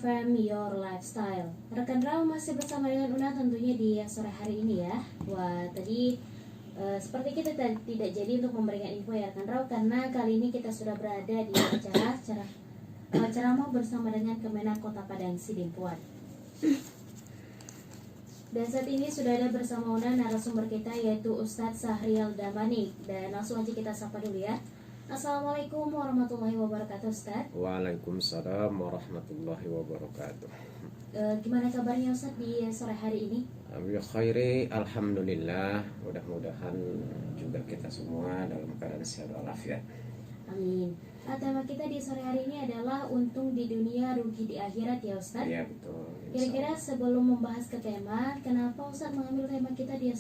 FM Your Lifestyle. Rekan Rau masih bersama dengan Una tentunya di sore hari ini ya. Wah, tadi seperti kita tidak jadi untuk memberikan info ya rekan Rau, karena kali ini kita sudah berada di acara ceramah bersama dengan Kemenak Kota Padang Sidimpuan. Dan saat ini sudah ada bersama Una narasumber kita, yaitu Ustadz Sahrial Damanik. Dan langsung aja kita sapa dulu ya. Assalamualaikum warahmatullahi wabarakatuh, Ustadz. Waalaikumsalam warahmatullahi wabarakatuh. Gimana kabarnya Ustadz di sore hari ini? Bi khairi, alhamdulillah. Mudah-mudahan juga kita semua dalam keadaan sehat walafiat. Amin. Tema kita di sore hari ini adalah untung di dunia, rugi di akhirat ya Ustadz? Iya betul. Kira-kira sebelum membahas ke tema, kenapa Ustadz mengambil tema kita di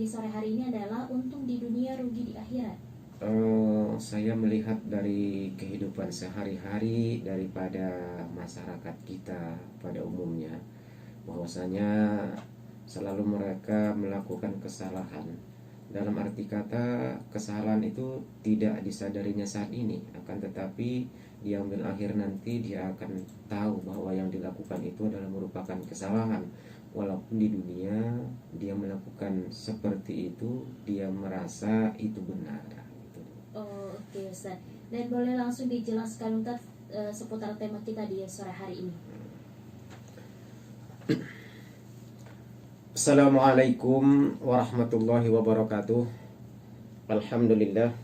sore hari ini adalah untung di dunia, rugi di akhirat? Saya melihat dari kehidupan sehari-hari daripada masyarakat kita pada umumnya, bahwasanya selalu mereka melakukan kesalahan. Dalam arti kata, kesalahan itu tidak disadarinya saat ini, akan tetapi di ambil akhir nanti dia akan tahu bahwa yang dilakukan itu adalah merupakan kesalahan. Walaupun di dunia dia melakukan seperti itu, dia merasa itu benar. Oke Ustaz. Dan boleh langsung dijelaskan Ustaz seputar tema kita di sore hari ini. Assalamualaikum warahmatullahi wabarakatuh. Alhamdulillah.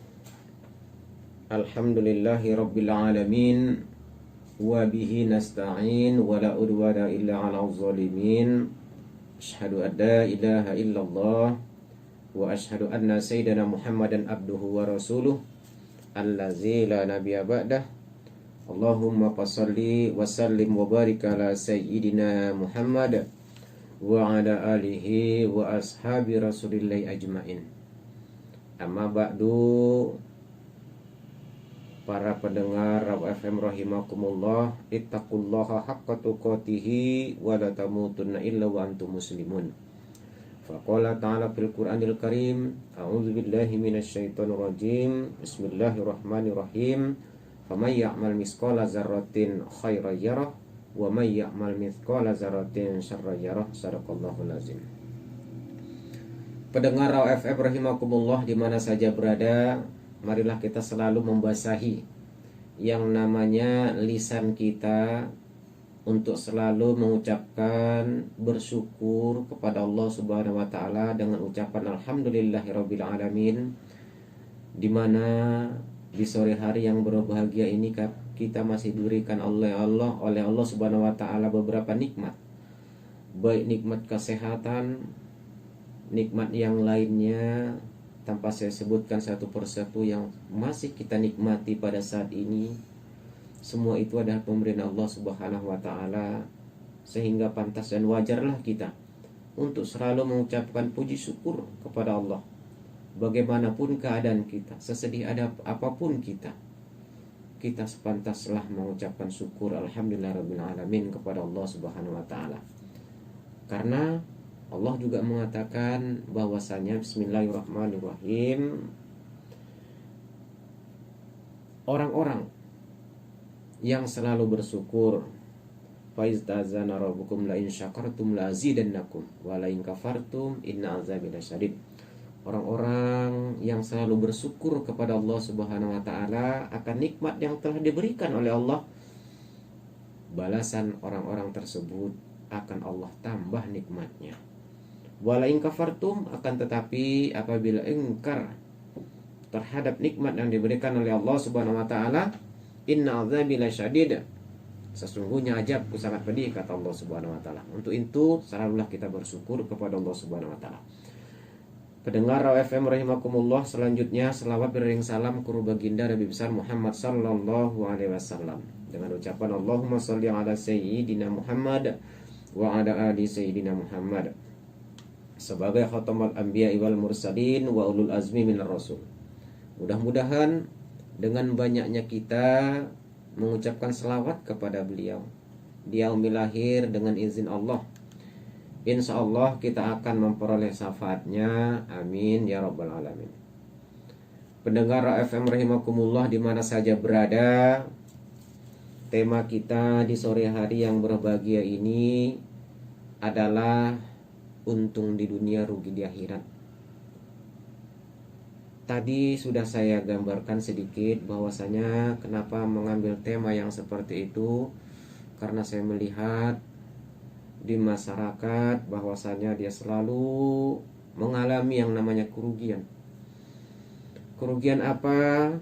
Alhamdulillahi rabbil alamin. Wa bihi nasta'in wa la udwana illa 'alal zalimin. Asyhadu an la ilaha illallah wa asyhadu anna sayyidina Muhammadan abduhu wa rasuluh allazi la nabiyya ba'dah. Allahumma fassalli wa sallim wa barik ala sayyidina Muhammad wa ala alihi wa ashabi rasulillahi ajmain. Amma ba'du, para pendengar Raw FM rahimakumullah, ittaqullaha haqqa tuqatih wa la tamutunna illa wa antum muslimun. Faqala ta'ala fil Qur'anil Karim, a'udzu billahi minasyaitonir rajim. Bismillahirrahmanirrahim. Faman ya'mal mithqala dzarratin khairan yarah wa may ya'mal mithqala dzarratin syarran yarah. Shadaqallahul azim. Pendengar Raw FM rahimakumullah di mana saja berada, marilah kita selalu membasahi yang namanya lisan kita untuk selalu mengucapkan bersyukur kepada Allah Subhanahu wa taala dengan ucapan alhamdulillahirabbil alamin, di mana di sore hari yang berbahagia ini kita masih diberikan oleh Allah Subhanahu wa taala beberapa nikmat, baik nikmat kesehatan, nikmat yang lainnya tanpa saya sebutkan satu persatu yang masih kita nikmati pada saat ini. Semua itu adalah pemberian Allah Subhanahu wa taala, sehingga pantas dan wajarlah kita untuk selalu mengucapkan puji syukur kepada Allah. Bagaimanapun keadaan kita, sesedih apapun kita sepantaslah mengucapkan syukur alhamdulillahirabbil alamin kepada Allah Subhanahu wa taala. Karena Allah juga mengatakan bahwasanya bismillahirrahmanirrahim, orang-orang yang selalu bersyukur, faiztazana rabbukum la in syakartum la azidannakum wa la in kafartum inna azabi lasyadid. Orang-orang yang selalu bersyukur kepada Allah Subhanahu wa taala akan nikmat yang telah diberikan oleh Allah, balasan orang-orang tersebut akan Allah tambah nikmatnya. Wa la in kafartum, akan tetapi apabila ingkar terhadap nikmat yang diberikan oleh Allah Subhanahu wa taala, inna azabi lasyadid, sesungguhnya azabku sangat pedih, kata Allah Subhanahu wa taala. Untuk itu selalulah kita bersyukur kepada Allah Subhanahu wa taala. Pendengar Raw FM rahimakumullah, selanjutnya selawat beriring salam ke baginda Nabi besar Muhammad sallallahu alaihi wasallam dengan ucapan Allahumma shalli ala sayyidina Muhammad wa ala ali sayyidina Muhammad sebagai khatamul anbiya wal mursalin wa ulul azmi minar rasul. Mudah-mudahan dengan banyaknya kita mengucapkan selawat kepada beliau di yaumil lahir dengan izin Allah, insya Allah kita akan memperoleh syafaatnya. Amin ya rabbal alamin. Pendengar FM rahimakumullah di mana saja berada, tema kita di sore hari yang berbahagia ini adalah untung di dunia, rugi di akhirat. Tadi sudah saya gambarkan sedikit bahwasanya kenapa mengambil tema yang seperti itu, karena saya melihat di masyarakat bahwasanya dia selalu mengalami yang namanya kerugian. Kerugian apa?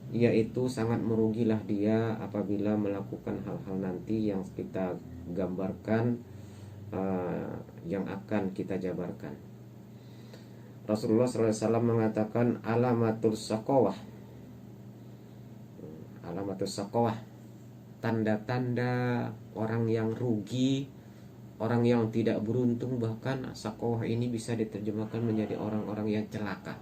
Yaitu sangat merugilah dia apabila melakukan hal-hal nanti yang kita gambarkan, yang akan kita jabarkan. Rasulullah SAW mengatakan alamatul saqawah, tanda-tanda orang yang rugi, orang yang tidak beruntung. Bahkan saqawah ini bisa diterjemahkan menjadi orang-orang yang celaka.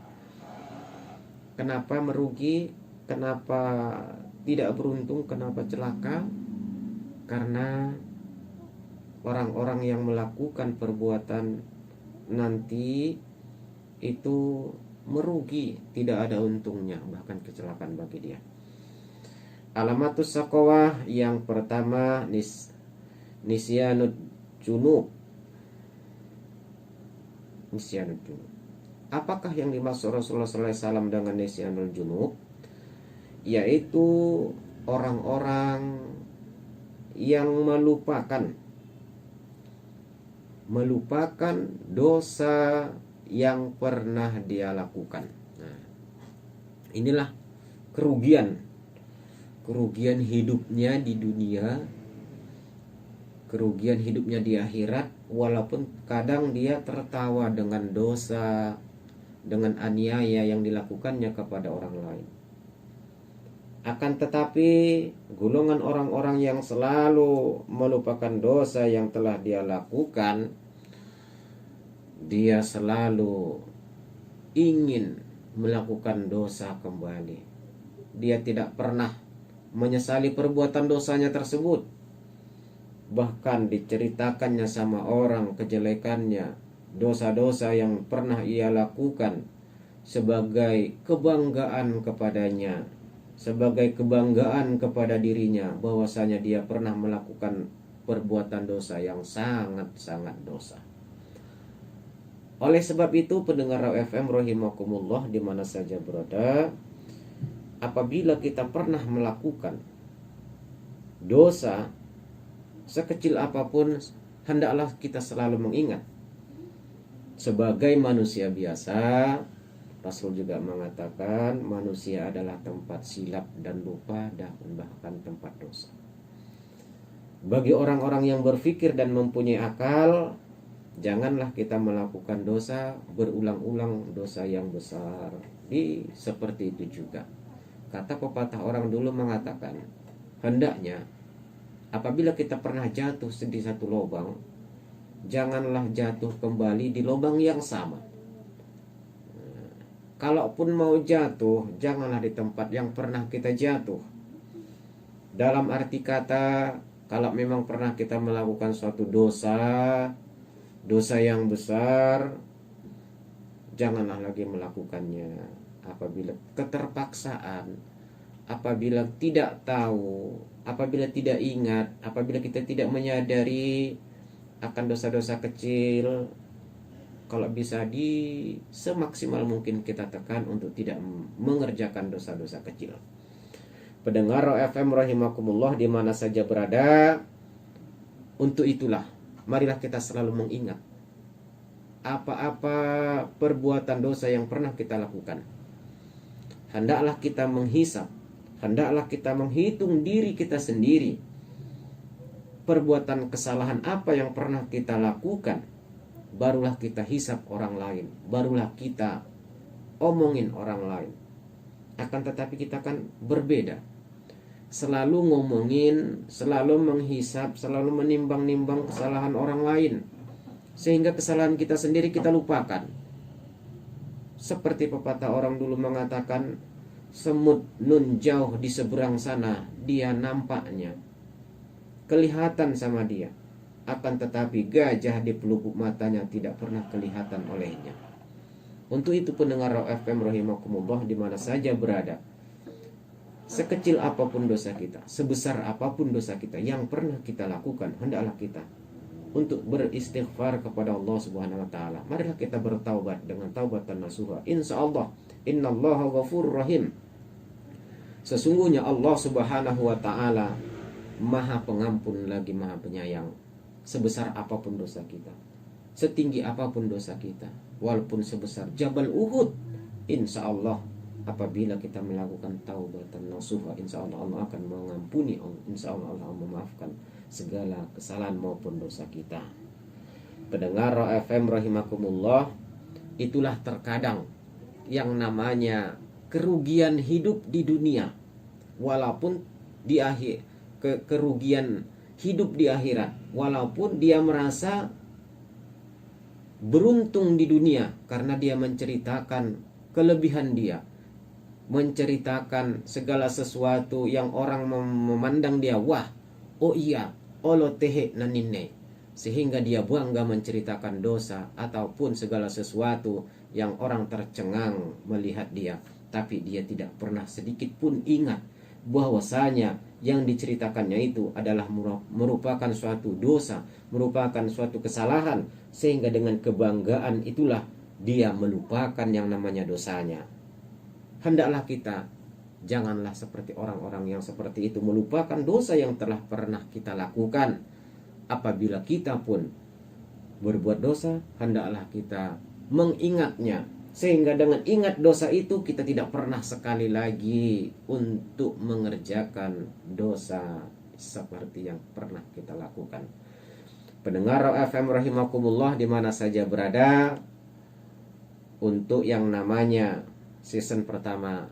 Kenapa merugi? Kenapa tidak beruntung? Kenapa celaka? Karena orang-orang yang melakukan perbuatan nanti itu merugi, tidak ada untungnya, bahkan kecelakaan bagi dia. Alamatus saqawah yang pertama nisyanut junub. Apakah yang dimaksud Rasulullah SAW dengan nisyanul junub? Yaitu orang-orang yang melupakan dosa yang pernah dia lakukan. Nah, inilah kerugian hidupnya di dunia, kerugian hidupnya di akhirat. Walaupun kadang dia tertawa dengan dosa, dengan aniaya yang dilakukannya kepada orang lain. Akan tetapi golongan orang-orang yang selalu melupakan dosa yang telah dia lakukan, dia selalu ingin melakukan dosa kembali. Dia tidak pernah menyesali perbuatan dosanya tersebut. Bahkan diceritakannya sama orang kejelekannya, dosa-dosa yang pernah ia lakukan sebagai kebanggaan kepadanya, sebagai kebanggaan kepada dirinya bahwasanya dia pernah melakukan perbuatan dosa yang sangat-sangat dosa. Oleh sebab itu pendengar FM rahimakumullah di mana saja berada, apabila kita pernah melakukan dosa sekecil apapun, hendaklah kita selalu mengingat sebagai manusia biasa. Rasul juga mengatakan manusia adalah tempat silap dan lupa dan bahkan tempat dosa. Bagi orang-orang yang berpikir dan mempunyai akal, janganlah kita melakukan dosa berulang-ulang, dosa yang besar. Seperti itu juga. Kata pepatah orang dulu mengatakan, hendaknya apabila kita pernah jatuh di satu lubang, janganlah jatuh kembali di lubang yang sama. Kalaupun mau jatuh, janganlah di tempat yang pernah kita jatuh. Dalam arti kata, kalau memang pernah kita melakukan suatu dosa yang besar, janganlah lagi melakukannya. Apabila keterpaksaan, apabila tidak tahu, apabila tidak ingat, apabila kita tidak menyadari akan dosa-dosa kecil, kalau bisa semaksimal mungkin kita tekan untuk tidak mengerjakan dosa-dosa kecil. Pendengar FM rahimakumullah di mana saja berada, untuk itulah marilah kita selalu mengingat apa-apa perbuatan dosa yang pernah kita lakukan. Hendaklah kita menghisap, hendaklah kita menghitung diri kita sendiri. Perbuatan kesalahan apa yang pernah kita lakukan, barulah kita hisap orang lain, barulah kita omongin orang lain. Akan tetapi kita kan berbeda, selalu ngomongin, selalu menghisap, selalu menimbang-nimbang kesalahan orang lain, sehingga kesalahan kita sendiri kita lupakan. Seperti pepatah orang dulu mengatakan, semut nun jauh di seberang sana, dia nampaknya, kelihatan sama dia, akan tetapi gajah di pelupuk matanya tidak pernah kelihatan olehnya. Untuk itu pendengar FM rahimakumullah di mana saja berada, sekecil apapun dosa kita, sebesar apapun dosa kita yang pernah kita lakukan, hendaklah kita untuk beristighfar kepada Allah Subhanahu wa taala. Marilah kita bertaubat dengan taubatan nasuha. Insyaallah, innallaha ghafurur rahim. Sesungguhnya Allah Subhanahu wa taala Maha Pengampun lagi Maha Penyayang. Sebesar apapun dosa kita, setinggi apapun dosa kita, walaupun sebesar Jabal Uhud, insyaallah apabila kita melakukan taubatan nasuha, insyaallah Allah akan mengampuni, insyaallah Allah memaafkan segala kesalahan maupun dosa kita. Pendengar FM rahimakumullah, itulah terkadang yang namanya kerugian hidup di dunia, walaupun di akhir kerugian hidup di akhirat, walaupun dia merasa beruntung di dunia karena dia menceritakan kelebihan dia, menceritakan segala sesuatu yang orang memandang dia, wah, oh iya, olo tehe nanine, sehingga dia bangga menceritakan dosa ataupun segala sesuatu yang orang tercengang melihat dia, tapi dia tidak pernah sedikit pun ingat bahwasanya yang diceritakannya itu adalah merupakan suatu dosa, merupakan suatu kesalahan, sehingga dengan kebanggaan itulah dia melupakan yang namanya dosanya. Hendaklah kita janganlah seperti orang-orang yang seperti itu, melupakan dosa yang telah pernah kita lakukan. Apabila kita pun berbuat dosa, hendaklah kita mengingatnya, sehingga dengan ingat dosa itu kita tidak pernah sekali lagi untuk mengerjakan dosa seperti yang pernah kita lakukan. Pendengar FM rahimakumullah di mana saja berada, untuk yang namanya season pertama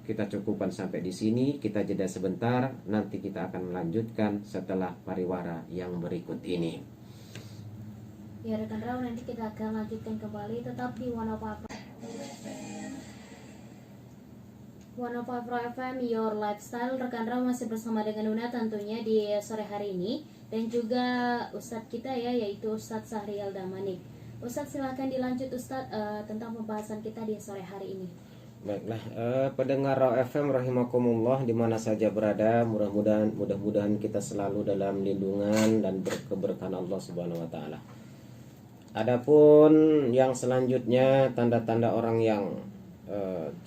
kita cukupkan sampai di sini. Kita jeda sebentar, nanti kita akan melanjutkan setelah pariwara yang berikut ini. Ya rekan Raw, nanti kita akan lanjutkan kembali tetap di 105 FM Your Lifestyle. Rekan Raw masih bersama dengan Una tentunya di sore hari ini, dan juga Ustadz kita ya, yaitu Ustadz Sahrial Damanik. Ustadz silahkan dilanjut Ustadz tentang pembahasan kita di sore hari ini. Baiklah, pendengar Raw FM rahimakumullah di mana saja berada, mudah-mudahan kita selalu dalam lindungan dan keberkahan Allah Subhanahu wa taala. Adapun yang selanjutnya, tanda-tanda orang yang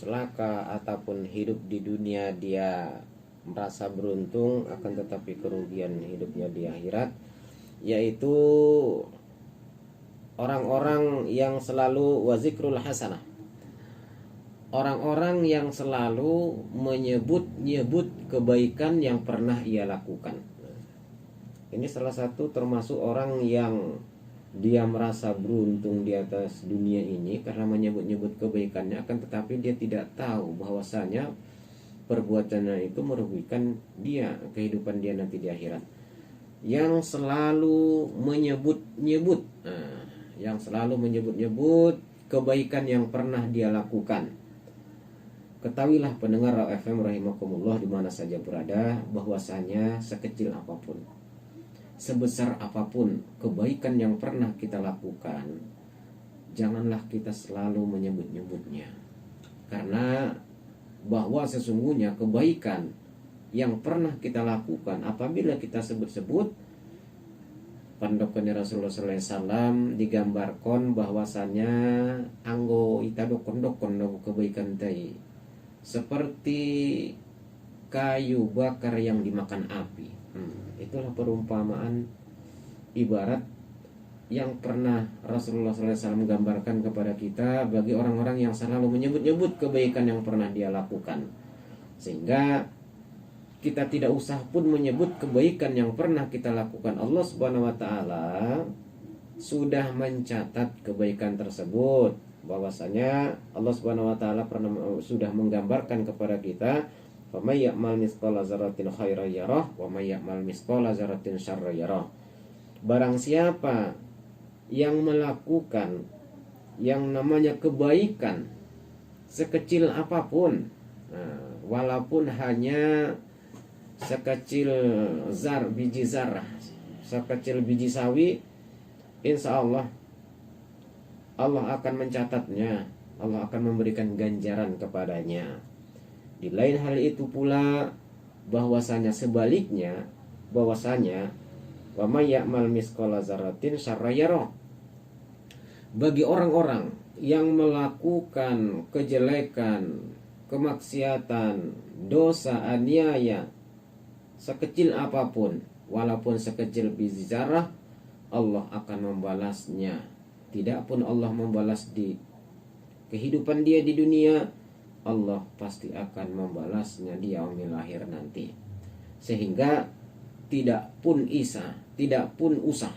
celaka ataupun hidup di dunia dia merasa beruntung, akan tetapi kerugian hidupnya di akhirat, yaitu orang-orang yang selalu wazikrul hasanah, orang-orang yang selalu menyebut kebaikan yang pernah ia lakukan. Ini salah satu termasuk orang yang dia merasa beruntung di atas dunia ini karena menyebut-nyebut kebaikannya, akan tetapi dia tidak tahu bahwasanya perbuatannya itu merugikan dia, kehidupan dia nanti di akhirat. Yang selalu menyebut-nyebut kebaikan yang pernah dia lakukan. Ketahuilah pendengar FM rahimakumullah di mana saja berada, bahwasanya sekecil apapun, sebesar apapun kebaikan yang pernah kita lakukan, janganlah kita selalu menyebut-nyebutnya. Karena bahwa sesungguhnya kebaikan yang pernah kita lakukan, apabila kita sebut-sebut, pandokannya Rasulullah SAW digambarkan bahwasannya anggo itado kondok kebaikan tadi seperti kayu bakar yang dimakan api. Itulah perumpamaan ibarat yang pernah Rasulullah SAW gambarkan kepada kita bagi orang-orang yang selalu menyebut-nyebut kebaikan yang pernah dia lakukan, sehingga kita tidak usah pun menyebut kebaikan yang pernah kita lakukan. Allah Subhanahu wa taala sudah mencatat kebaikan tersebut, bahwasanya Allah Subhanahu wa taala sudah menggambarkan kepada kita, "Faman ya'mal mithqala dzarratin khairan yarah wa may ya'mal mithqala dzarratin syarran yarah." Barang siapa yang melakukan yang namanya kebaikan sekecil apapun, walaupun hanya sekecil biji zarah, sekecil biji sawi, insya Allah Allah akan mencatatnya, Allah akan memberikan ganjaran kepadanya. Di lain hal itu pula bahwasanya sebaliknya, bahwasanya wa may ya'mal misqala dzarratin syarran yarah. Bagi orang-orang yang melakukan kejelekan, kemaksiatan, dosa, aniaya sekecil apapun, walaupun sekecil biji zarah, Allah akan membalasnya. Tidak pun Allah membalas di kehidupan dia di dunia, Allah pasti akan membalasnya di yaumil akhir nanti. Sehingga tidak pun usah,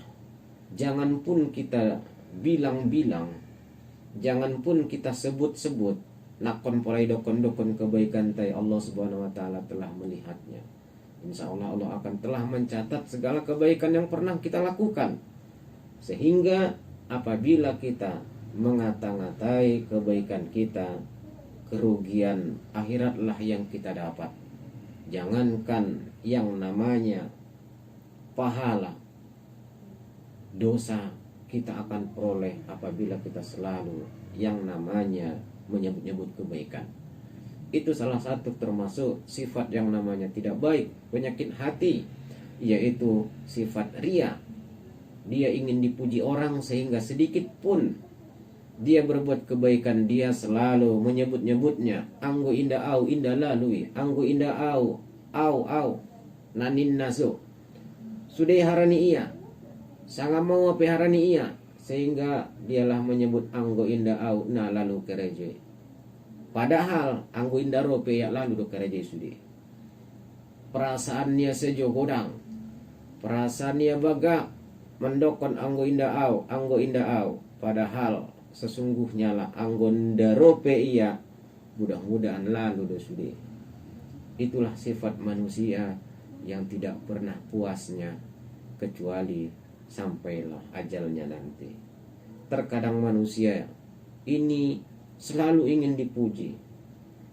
jangan pun kita bilang-bilang, jangan pun kita sebut-sebut, nakon polai dokon-dokon kebaikan tai Allah Subhanahu wa taala telah melihatnya. Insya Allah Allah akan telah mencatat segala kebaikan yang pernah kita lakukan. Sehingga apabila kita mengata-ngatai kebaikan kita, kerugian akhiratlah yang kita dapat. Jangankan yang namanya pahala, dosa kita akan peroleh apabila kita selalu yang namanya menyebut-nyebut kebaikan. Itu salah satu termasuk sifat yang namanya tidak baik, penyakit hati, yaitu sifat riya. Dia ingin dipuji orang sehingga sedikit pun dia berbuat kebaikan dia selalu menyebut-nyebutnya. Anggo indah au indah lalui, anggo indah au nanin naso. Sudah harani iya, sangat mau apa harani iya, sehingga dialah menyebut anggo indah au na lalu kereje. Padahal anggo indah rope ya lalu do kereje sudi. Perasaannya sejo godang, perasaannya baga mendokon anggo indah au, padahal sesungguhnya lah anggo indah rope iya, mudah-mudahan lalu do sudi. Itulah sifat manusia yang tidak pernah puasnya kecuali sampailah ajalnya nanti. Terkadang manusia ini selalu ingin dipuji,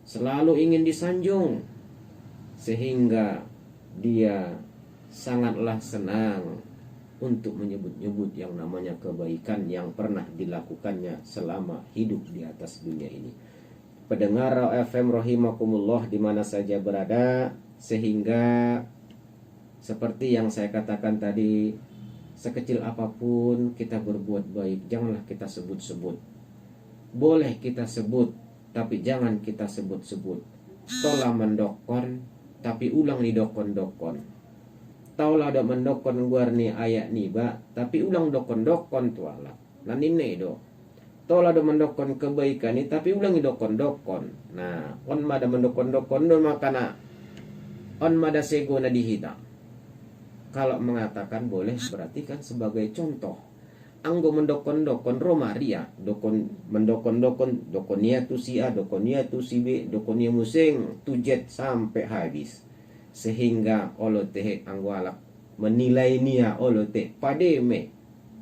selalu ingin disanjung, sehingga dia sangatlah senang untuk menyebut-nyebut yang namanya kebaikan yang pernah dilakukannya selama hidup di atas dunia ini. Pendengar FM rahimakumullah di mana saja berada, sehingga seperti yang saya katakan tadi, sekecil apapun kita berbuat baik, janganlah kita sebut-sebut. Boleh kita sebut, tapi jangan kita sebut-sebut. Tolah mendokon, tapi ulang didokon-dokon. Taulah ada mendokon guar ni ayat ni ba, tapi ulang dokon-dokon tuala. Nanine do. Taulah ada mendokon kebaikan ni, tapi ulang didokon-dokon. Nah, on mada mendokon-dokon do makana on mada sego na dihita. Kalau mengatakan boleh berarti kan sebagai contoh. Anggo mendokon-dokon Romaria, mendokon-dokon dokonia tu si A, dokonia tu si B, dokonia musing tujet sampai habis. Sehingga olote anggo alak menilai nia olote pademe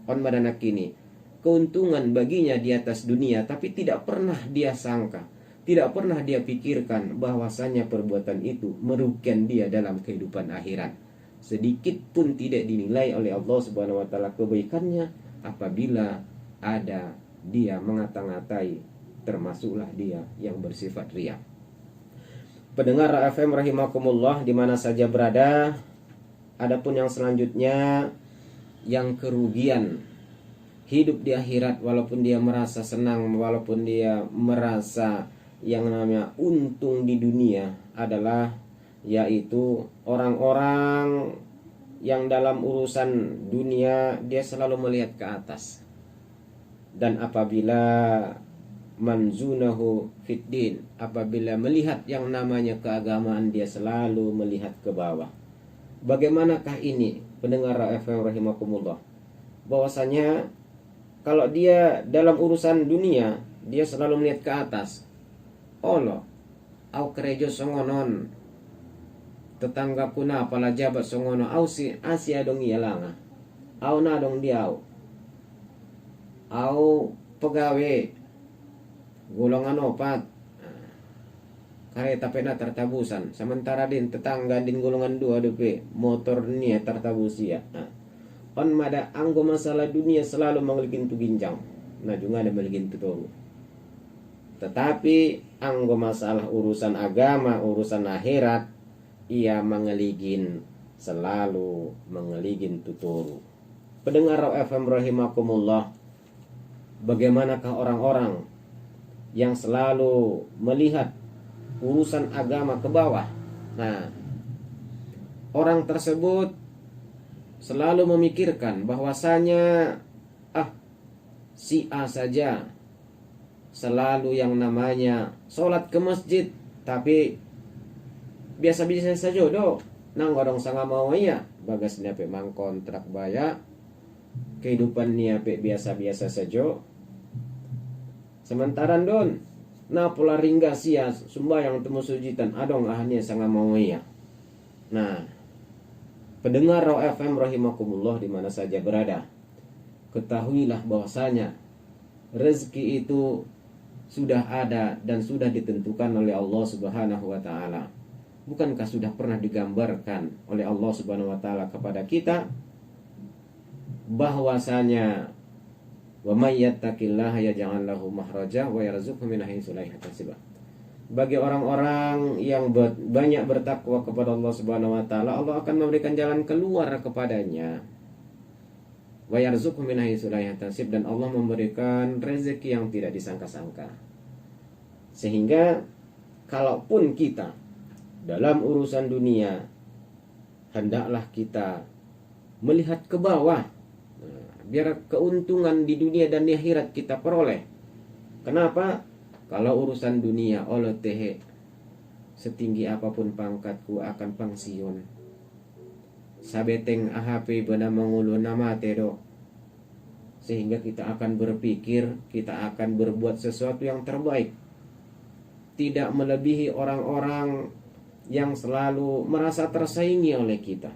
on madana kini keuntungan baginya di atas dunia, tapi tidak pernah dia sangka, tidak pernah dia pikirkan bahwasanya perbuatan itu merugikan dia dalam kehidupan akhirat. Sedikit pun tidak dinilai oleh Allah Subhanahu wa taala kebaikannya apabila ada dia mengata-ngatai, termasuklah dia yang bersifat riya. Pendengar FM rahimakumullah di mana saja berada, adapun yang selanjutnya yang kerugian hidup di akhirat, walaupun dia merasa senang, walaupun dia merasa yang namanya untung di dunia, adalah yaitu orang-orang yang dalam urusan dunia dia selalu melihat ke atas. Dan apabila manzunahu fiddin, apabila melihat yang namanya keagamaan dia selalu melihat ke bawah. Bagaimanakah ini pendengar FM rahimakumullah? Bahwasanya kalau dia dalam urusan dunia dia selalu melihat ke atas. Allah, au kerejo songonon, tetangga kuna pala jabat songono, au si asia dong ialanga, au na dong diau, au pegawai golongan opat kareta pena tertabusan, sementara din tetangga din golongan 2 DP motor nia tertabusia. On mada anggo masalah dunia selalu menggelikin tu ginjang, nah juga ada menggelikin tu tolu. Tetapi anggo masalah urusan agama, urusan akhirat, ia mengeligin, selalu mengeligin tuturu. Pendengar Raw FM rahimakumullah, bagaimanakah orang-orang yang selalu melihat urusan agama ke bawah? Nah, orang tersebut selalu memikirkan bahwasanya si A saja selalu yang namanya sholat ke masjid, tapi biasa-biasa saja do nang godong sanga mau iya bagas niape mang kontrak baya kehidupan niape biasa-biasa saja. Sementara don na pula ringga sia sumbayang temu sujitan adong ahnya sanga mau iya. Nah, pendengar Raw FM rahimakumullah di mana saja berada, ketahuilah bahwasanya rezeki itu sudah ada dan sudah ditentukan oleh Allah Subhanahu wa taala. Bukankah sudah pernah digambarkan oleh Allah Subhanahu wa taala kepada kita bahwasanya wa may yattaqillaha yaj'al lahu makhraja wa yarzuqhu min haitsu la yahtasib. Bagi orang-orang yang banyak bertakwa kepada Allah Subhanahu wa taala, Allah akan memberikan jalan keluar kepadanya. Wa yarzuqhu min haitsu la yahtasib, dan Allah memberikan rezeki yang tidak disangka-sangka. Sehingga kalaupun kita dalam urusan dunia, hendaklah kita melihat ke bawah, biar keuntungan di dunia dan di akhirat kita peroleh. Kenapa? Kalau urusan dunia, Allah tehe setinggi apapun pangkatku akan pensiun. Sabeteng AHP benar mengulu nama tedo. Sehingga kita akan berpikir, kita akan berbuat sesuatu yang terbaik, tidak melebihi orang-orang yang selalu merasa tersaingi oleh kita.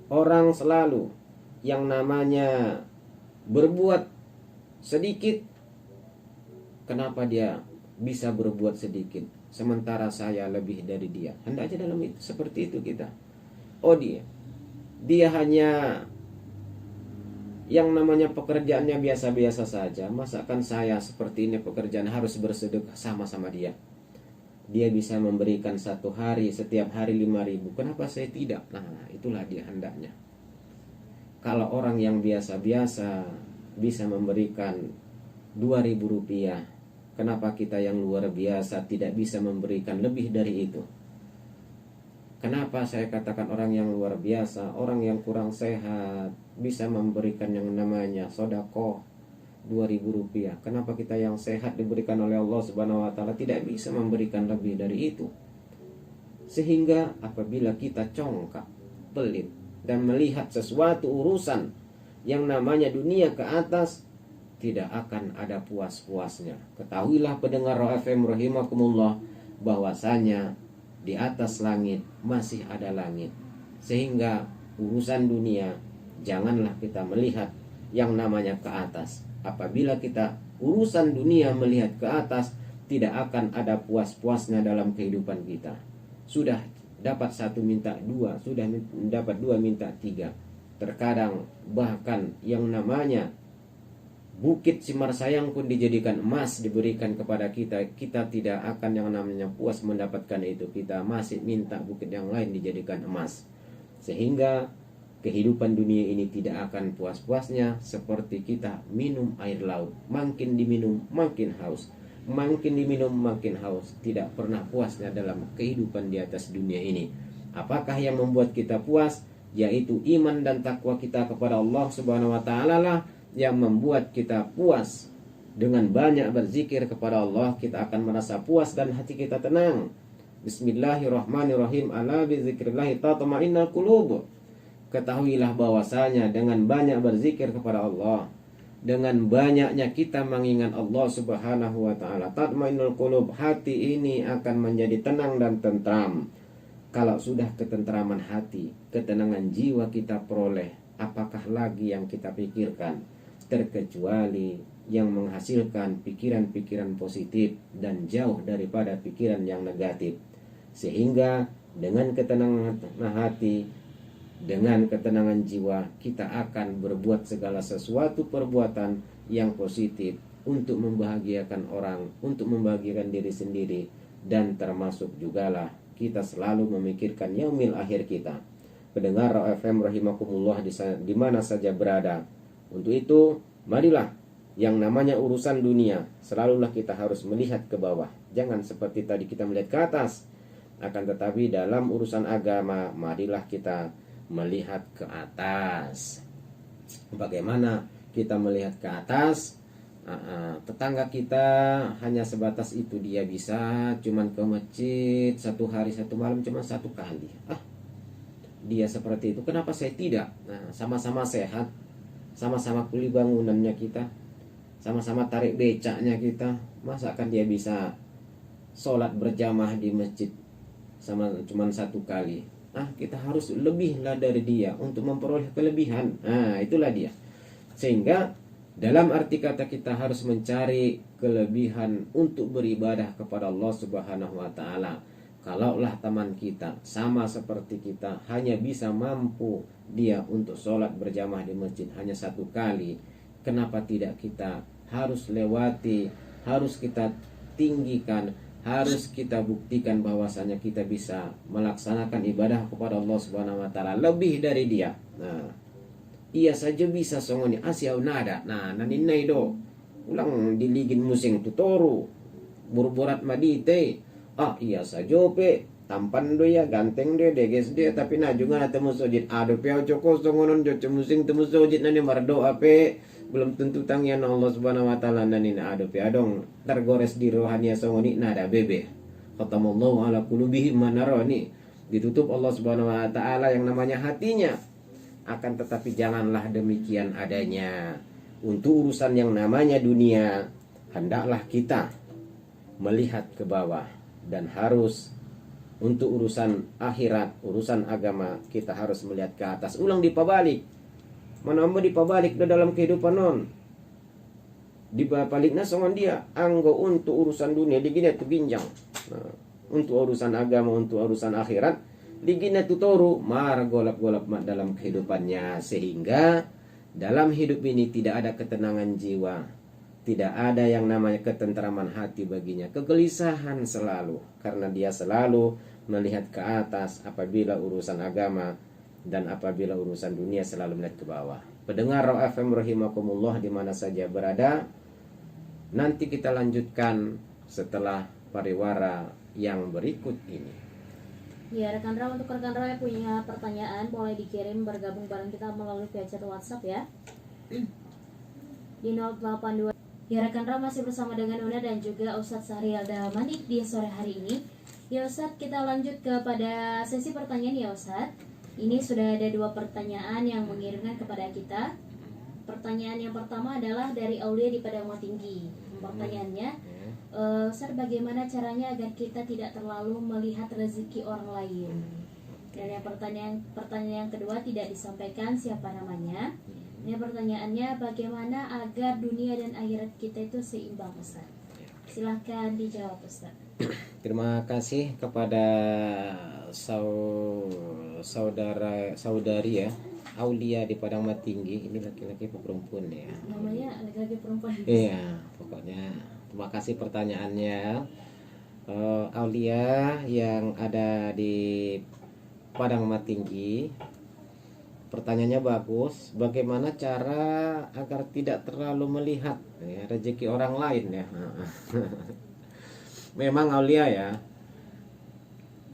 Orang selalu yang namanya berbuat sedikit, kenapa dia bisa berbuat sedikit sementara saya lebih dari dia? Hendaknya dalam itu seperti itu kita. Oh, dia hanya yang namanya pekerjaannya biasa-biasa saja. Masakan saya seperti ini pekerjaan harus bersedekah sama-sama dia. Dia bisa memberikan satu hari, setiap hari 5.000. Kenapa saya tidak? Nah, itulah dia hendaknya. Kalau orang yang biasa-biasa bisa memberikan 2.000 rupiah, kenapa kita yang luar biasa tidak bisa memberikan lebih dari itu? Kenapa saya katakan orang yang luar biasa? Orang yang kurang sehat bisa memberikan yang namanya sedekah 2.000 rupiah. Kenapa kita yang sehat diberikan oleh Allah Subhanahu wa taala tidak bisa memberikan lebih dari itu? Sehingga apabila kita congkak, pelit, dan melihat sesuatu urusan yang namanya dunia ke atas, tidak akan ada puas-puasnya. Ketahuilah pendengar Raw FM rahimakumullah, bahwasanya di atas langit masih ada langit. Sehingga urusan dunia janganlah kita melihat yang namanya ke atas. Apabila kita urusan dunia melihat ke atas, tidak akan ada puas-puasnya dalam kehidupan kita. Sudah dapat 1 minta 2, sudah dapat 2 minta 3. Terkadang bahkan yang namanya bukit Simarsayang pun dijadikan emas, diberikan kepada kita. Kita tidak akan yang namanya puas mendapatkan itu. Kita masih minta bukit yang lain dijadikan emas. Sehingga kehidupan dunia ini tidak akan puas-puasnya. Seperti kita minum air laut, makin diminum makin haus, makin diminum makin haus. Tidak pernah puasnya dalam kehidupan di atas dunia ini. Apakah yang membuat kita puas? Yaitu iman dan takwa kita kepada Allah Subhanahu wa taala lah yang membuat kita puas. Dengan banyak berzikir kepada Allah, kita akan merasa puas dan hati kita tenang. Bismillahirrahmanirrahim. Ala bizikrillahi tatma'innul qulub. Ketahuilah bahwasanya dengan banyak berzikir kepada Allah, dengan banyaknya kita mengingat Allah Subhanahu wa taala, tatmainnul qulub, hati ini akan menjadi tenang dan tentram. Kalau sudah ketentraman hati, ketenangan jiwa kita peroleh, apakah lagi yang kita pikirkan? Terkecuali yang menghasilkan pikiran-pikiran positif dan jauh daripada pikiran yang negatif. Sehingga dengan ketenangan hati, dengan ketenangan jiwa, kita akan berbuat segala sesuatu perbuatan yang positif, untuk membahagiakan orang, untuk membahagiakan diri sendiri, dan termasuk jugalah kita selalu memikirkan yaumil akhir kita. Pendengar FM rahimakumullah di mana saja berada. Untuk itu, marilah yang namanya urusan dunia, selalulah kita harus melihat ke bawah. Jangan seperti tadi kita melihat ke atas. Akan tetapi dalam urusan agama, marilah kita melihat ke atas. Bagaimana kita melihat ke atas? Tetangga kita hanya sebatas itu, dia bisa cuman ke masjid satu hari satu malam cuma satu kali. Dia seperti itu, kenapa saya tidak? Sama-sama sehat, sama-sama kuli bangunannya kita, sama-sama tarik becaknya kita, masa kan dia bisa sholat berjamaah di masjid sama cuman satu kali? Kita harus lebihlah dari dia untuk memperoleh kelebihan. Itulah dia. Sehingga dalam arti kata kita harus mencari kelebihan untuk beribadah kepada Allah Subhanahu wa taala. Kalaulah teman kita sama seperti kita, hanya bisa mampu dia untuk sholat berjamaah di masjid hanya satu kali, kenapa tidak kita harus lewati, harus kita tinggikan, harus kita buktikan bahwasanya kita bisa melaksanakan ibadah kepada Allah Subhanahu wa taala lebih dari dia. Ia saja bisa songoni asiau nada. Naninay do. Ulang diligin musing tutoru. Burburat madite. Iya saja pe. Tampan do ya, ganteng do, deges do, tapi najungan atau musojit. Ado pe coko songonon joco musing temu sojit nani mardo ape. Belum tentu tangian Allah Subhanahu wa taala nani ado pe adong tergores di rohania songoni nada bebe. Khatamallahu ala qulubihim manaroni. Ditutup Allah Subhanahu wa taala yang namanya hatinya. Akan tetapi janganlah demikian adanya. Untuk urusan yang namanya dunia, hendaklah kita melihat ke bawah. Dan harus untuk urusan akhirat, urusan agama, kita harus melihat ke atas. Ulang dipabalik. Menambah dipabalik dalam kehidupan non. Dibaliknya songon dia. Anggo untuk urusan dunia, digini tu ginjang. Untuk urusan agama, untuk urusan akhirat, digina tutoru mar golap-golap dalam kehidupannya, sehingga dalam hidup ini tidak ada ketenangan jiwa, tidak ada yang namanya ketentraman hati baginya, kegelisahan selalu karena dia selalu melihat ke atas apabila urusan agama, dan apabila urusan dunia selalu melihat ke bawah. Pendengar FM rahimakumullah di mana saja berada, nanti kita lanjutkan setelah pariwara yang berikut ini. Ya, rekan Raw, untuk rekan Raw yang punya pertanyaan boleh dikirim bergabung bareng kita melalui via chat WhatsApp ya. Di 082. Ya, rekan Raw masih bersama dengan Una dan juga Ustadz Syahrial Damanik di sore hari ini. Ya Ustadz, kita lanjut kepada sesi pertanyaan ya Ustadz. Ini sudah ada 2 pertanyaan yang mengirimkan kepada kita. Pertanyaan yang pertama adalah dari Aulia di Padang Tinggi. Pertanyaannya, Ustaz, bagaimana caranya agar kita tidak terlalu melihat rezeki orang lain? Dan yang pertanyaan yang kedua tidak disampaikan siapa namanya. Ini pertanyaannya, bagaimana agar dunia dan akhirat kita itu seimbang, Ustaz? Silahkan dijawab, Ustaz. Terima kasih kepada saudari ya, Aulia di Padang Tinggi. Ini laki-laki atau perempuan ya? Namanya laki-laki perempuan. Iya, pokoknya terima kasih pertanyaannya. Aulia yang ada di Padang Tinggi. Pertanyaannya bagus. Bagaimana cara agar tidak terlalu melihat rezeki orang lain ya? Memang Aulia ya,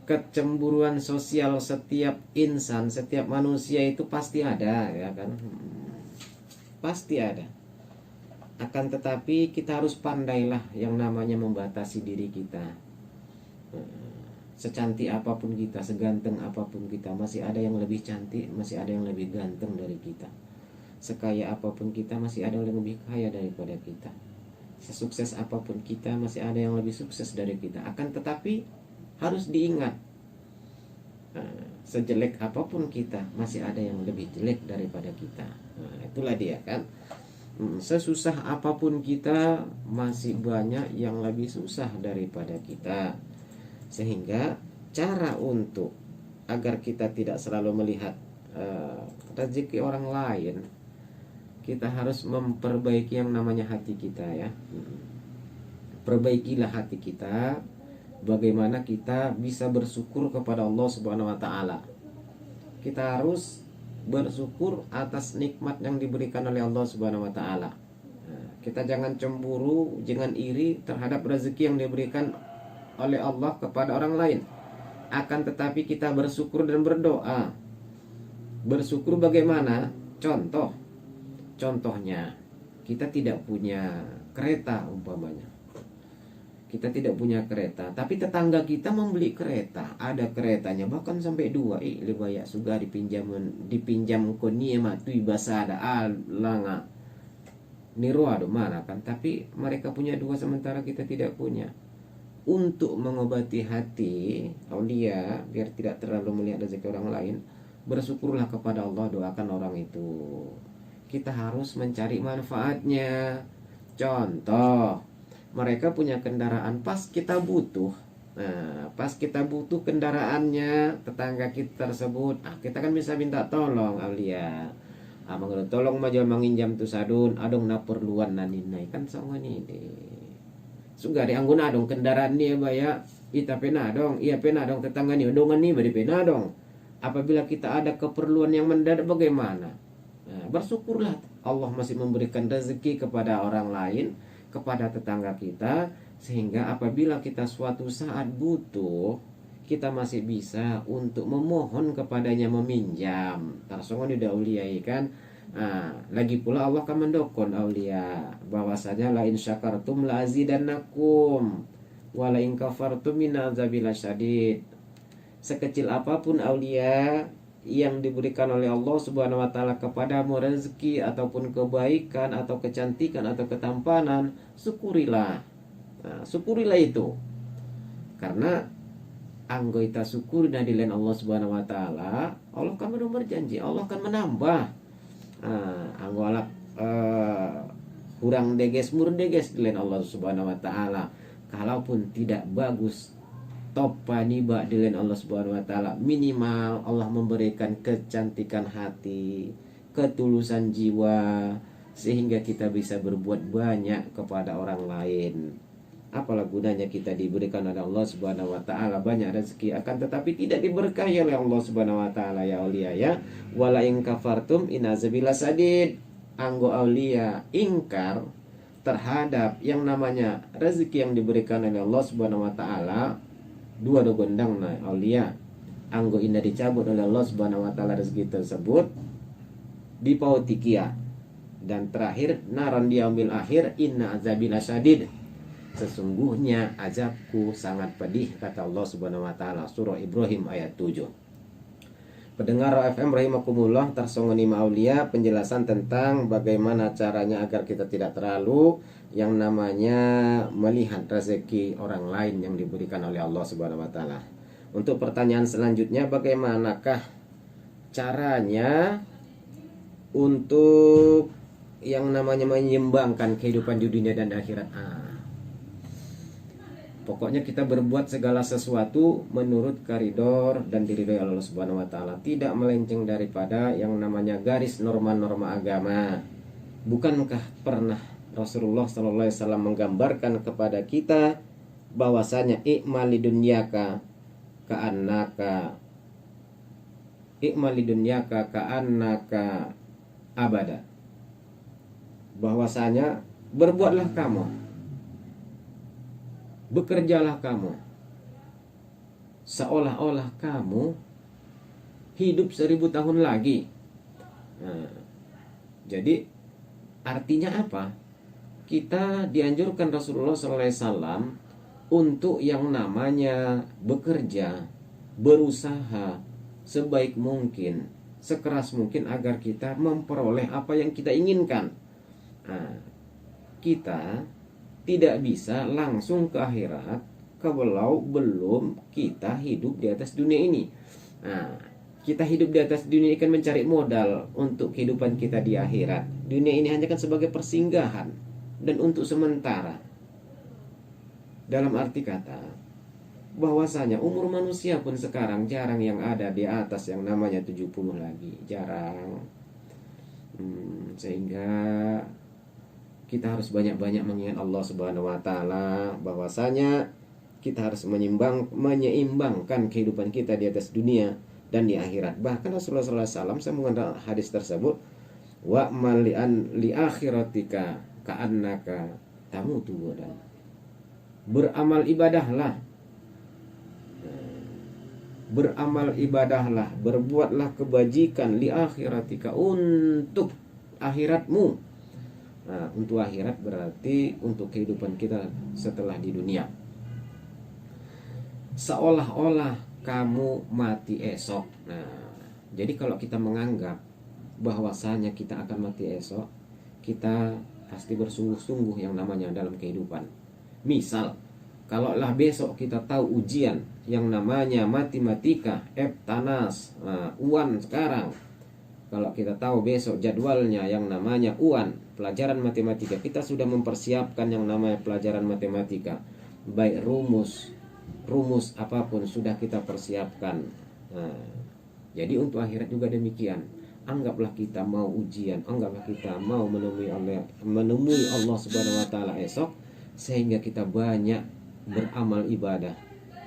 kecemburuan sosial setiap insan, setiap manusia itu pasti ada ya kan? Pasti ada. Akan tetapi kita harus pandailah yang namanya membatasi diri kita. Secantik apapun kita, seganteng apapun kita, masih ada yang lebih cantik, masih ada yang lebih ganteng dari kita. Sekaya apapun kita, masih ada yang lebih kaya daripada kita. Sesukses apapun kita, masih ada yang lebih sukses dari kita. Akan tetapi harus diingat, sejelek apapun kita, masih ada yang lebih jelek daripada kita. Itulah dia kan. Sesusah apapun kita, masih banyak yang lebih susah daripada kita. Sehingga cara untuk agar kita tidak selalu melihat rezeki orang lain, kita harus memperbaiki yang namanya hati kita ya. Perbaikilah hati kita, bagaimana kita bisa bersyukur kepada Allah Subhanahu wa taala. Kita harus bersyukur atas nikmat yang diberikan oleh Allah Subhanahu wa taala. Kita jangan cemburu, jangan iri terhadap rezeki yang diberikan oleh Allah kepada orang lain. Akan tetapi kita bersyukur dan berdoa. Bersyukur bagaimana? Contohnya, kita tidak punya kereta umpamanya. Kita tidak punya kereta, tapi tetangga kita membeli kereta, ada keretanya bahkan sampai 2. Lebaya sudah dipinjam koni tu ibasa ada alanga niru ada mana kan, tapi mereka punya 2 sementara kita tidak punya. Untuk mengobati hati aulia biar tidak terlalu melihat rezeki orang lain, bersyukurlah kepada Allah, doakan orang itu. Kita harus mencari manfaatnya. Contoh, mereka punya kendaraan pas kita butuh. Nah, pas kita butuh kendaraannya tetangga kita tersebut, kita kan bisa minta tolong aulia. Menurut tolong maju menginjam tu sadun, adong na perluan naninai kan sama ni deh. Suga di anggun adong kendaraan ni baya, ita pena dong, iya pena dong tetangga ni dongan ni bari pena dong. Apabila kita ada keperluan yang mendadak bagaimana? Nah, bersyukurlah Allah masih memberikan rezeki kepada orang lain, kepada tetangga kita, sehingga apabila kita suatu saat butuh, kita masih bisa untuk memohon kepadanya, meminjam. Tarsongon udah aulia kan. Lagi pula Allah akan mendokon aulia bahwasanya la in syakartum la azidannakum wa la in kafartum min azabil syadid. Sekecil apapun aulia yang diberikan oleh Allah Subhanahu wa taala kepadamu, rezeki ataupun kebaikan atau kecantikan atau ketampanan, syukurilah. Syukurilah itu. Karena anggota syukur dan dilain Allah Subhanahu wa taala, Allah akan berjanji, Allah akan menambah. Anggolak kurang deges murdeges dilain Allah Subhanahu wa taala. Kalaupun tidak bagus topaniba dilain Allah Subhanahu wa taala, minimal Allah memberikan kecantikan hati, ketulusan jiwa, sehingga kita bisa berbuat banyak kepada orang lain. Apalah gunanya kita diberikan oleh Allah Subhanahu wa taala banyak rezeki, akan tetapi tidak diberkahi oleh Allah Subhanahu wa taala ya aulia ya. Wala in kafartum inazabila sadid. Anggo aulia ingkar terhadap yang namanya rezeki yang diberikan oleh Allah Subhanahu wa taala, 2 dogondang na aulia. Anggo indah dicabut oleh Allah Subhanahu wa taala rezeki tersebut dipautikia. Dan terakhir naran diambil akhir, inna azabila syadid. Sesungguhnya azabku sangat pedih, kata Allah Subhanahu wa taala, surah Ibrahim ayat 7. Pendengar FM rahimakumullah, tarsongoni maulia penjelasan tentang bagaimana caranya agar kita tidak terlalu yang namanya melihat rezeki orang lain yang diberikan oleh Allah Subhanahu wa taala. Untuk pertanyaan selanjutnya, bagaimanakah caranya untuk yang namanya menyeimbangkan kehidupan di dunia dan akhirat? Pokoknya kita berbuat segala sesuatu menurut koridor dan diridhoi Allah Subhanahu wa taala, tidak melenceng daripada yang namanya garis norma-norma agama. Bukankah pernah Rasulullah sallallahu alaihi wasallam menggambarkan kepada kita bahwasanya i'mali dunyaka ka'annaka abada. Bahwasanya berbuatlah kamu, bekerjalah kamu seolah-olah kamu hidup 1000 tahun lagi. Jadi artinya apa? Kita dianjurkan Rasulullah SAW untuk yang namanya bekerja, berusaha sebaik mungkin, sekeras mungkin agar kita memperoleh apa yang kita inginkan. Kita tidak bisa langsung ke akhirat kalau belum kita hidup di atas dunia ini. Kita hidup di atas dunia ini kan mencari modal untuk kehidupan kita di akhirat. Dunia ini hanya kan sebagai persinggahan dan untuk sementara. Dalam arti kata bahwasanya umur manusia pun sekarang jarang yang ada di atas yang namanya 70 lagi, jarang. Sehingga kita harus banyak-banyak mengingat Allah Subhanahu wa taala, bahwasanya kita harus menyeimbangkan kehidupan kita di atas dunia dan di akhirat. Bahkan Rasulullah SAW sambungan hadis tersebut, wa malian li akhiratika ka'annaka tamutu, dan beramal ibadahlah, berbuatlah kebajikan li akhiratika, untuk akhiratmu. Nah, untuk akhirat berarti untuk kehidupan kita setelah di dunia. Seolah-olah kamu mati esok. Nah, jadi kalau kita menganggap bahwasanya kita akan mati esok, kita pasti bersungguh-sungguh yang namanya dalam kehidupan. Misal, kalaulah besok kita tahu ujian yang namanya matematika, tanas, UAN sekarang. Kalau kita tahu besok jadwalnya yang namanya UAN, pelajaran matematika, kita sudah mempersiapkan yang namanya pelajaran matematika. Baik rumus apapun sudah kita persiapkan. Nah, jadi untuk akhirat juga demikian. Anggaplah kita mau ujian, anggaplah kita mau menemui Allah Subhanahu wa taala esok, sehingga kita banyak beramal ibadah,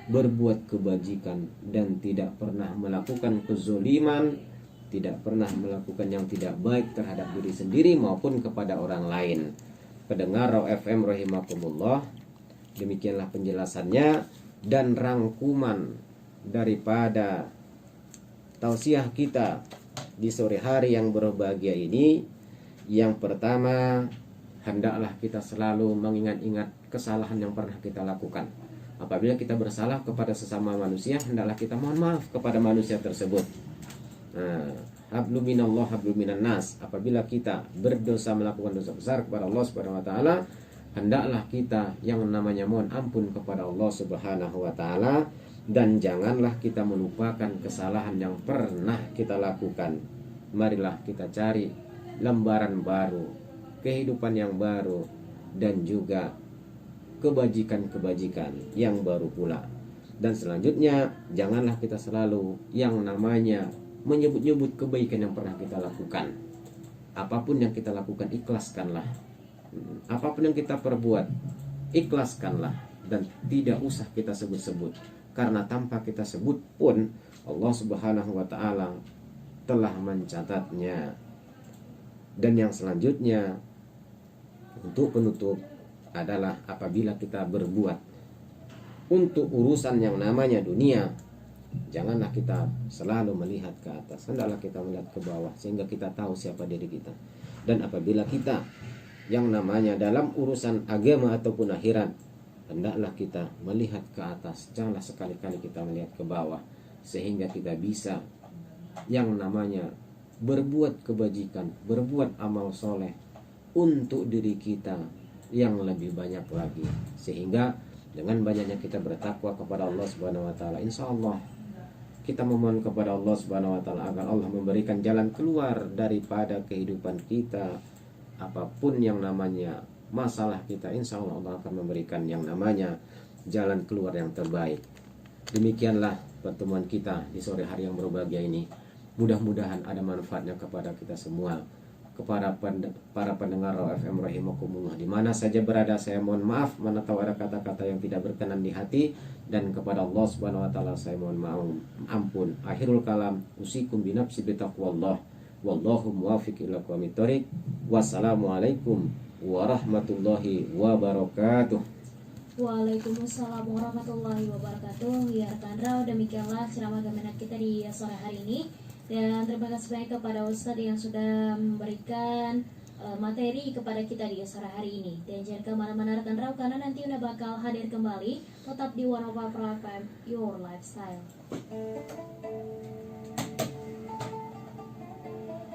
berbuat kebajikan, dan tidak pernah melakukan kezoliman, tidak pernah melakukan yang tidak baik terhadap diri sendiri maupun kepada orang lain. Pendengar Raw FM rahimakumullah, demikianlah penjelasannya dan rangkuman daripada tausiah kita di sore hari yang berbahagia ini. Yang pertama, hendaklah kita selalu mengingat-ingat kesalahan yang pernah kita lakukan. Apabila kita bersalah kepada sesama manusia, hendaklah kita mohon maaf kepada manusia tersebut. Hablu minallah hablu minan nas. Apabila kita berdosa, melakukan dosa besar kepada Allah Subhanahu wa taala, hendaklah kita yang namanya mohon ampun kepada Allah Subhanahu wa taala, dan janganlah kita melupakan kesalahan yang pernah kita lakukan. Marilah kita cari lembaran baru, kehidupan yang baru, dan juga kebajikan-kebajikan yang baru pula. Dan selanjutnya, janganlah kita selalu yang namanya menyebut-nyebut kebaikan yang pernah kita lakukan. Apapun yang kita lakukan, ikhlaskanlah. Apapun yang kita perbuat, ikhlaskanlah, dan tidak usah kita sebut-sebut. Karena tanpa kita sebut pun Allah Subhanahu wa taala telah mencatatnya. Dan yang selanjutnya, untuk penutup adalah apabila kita berbuat untuk urusan yang namanya dunia, janganlah kita selalu melihat ke atas, hendaklah kita melihat ke bawah sehingga kita tahu siapa diri kita. Dan apabila kita yang namanya dalam urusan agama ataupun akhirat, hendaklah kita melihat ke atas, janganlah sekali-kali kita melihat ke bawah, sehingga kita bisa yang namanya berbuat kebajikan, berbuat amal soleh untuk diri kita yang lebih banyak lagi. Sehingga dengan banyaknya kita bertakwa kepada Allah Subhanahu wa taala, insya Allah kita memohon kepada Allah Subhanahu wa taala agar Allah memberikan jalan keluar daripada kehidupan kita. Apapun yang namanya masalah kita, insya Allah Allah akan memberikan yang namanya jalan keluar yang terbaik. Demikianlah pertemuan kita di sore hari yang berbahagia ini. Mudah-mudahan ada manfaatnya kepada kita semua. Kepada para pendengar Raw FM rahimakumullah, di mana saja berada, saya mohon maaf mana tahu ada kata-kata yang tidak berkenan di hati, dan kepada Allah Subhanahu wa taala saya mohon ampun. Akhirul kalam, usikum binafsi bitaqwallah, wallahu muwaffiq ila aqwamit thoriq. Wassalamualaikum warahmatullahi wabarakatuh. Waalaikumsalam warahmatullahi wabarakatuh. Ya rekan Raw, demikianlah ceramah kemenat kita di sore hari ini. Dan terima kasih banyak kepada Ustadz yang sudah memberikan materi kepada kita di sore hari ini. Dan jangan kemana-mana rekan Raw, karena nanti udah bakal hadir kembali. Tetap di 105 FM Your Lifestyle.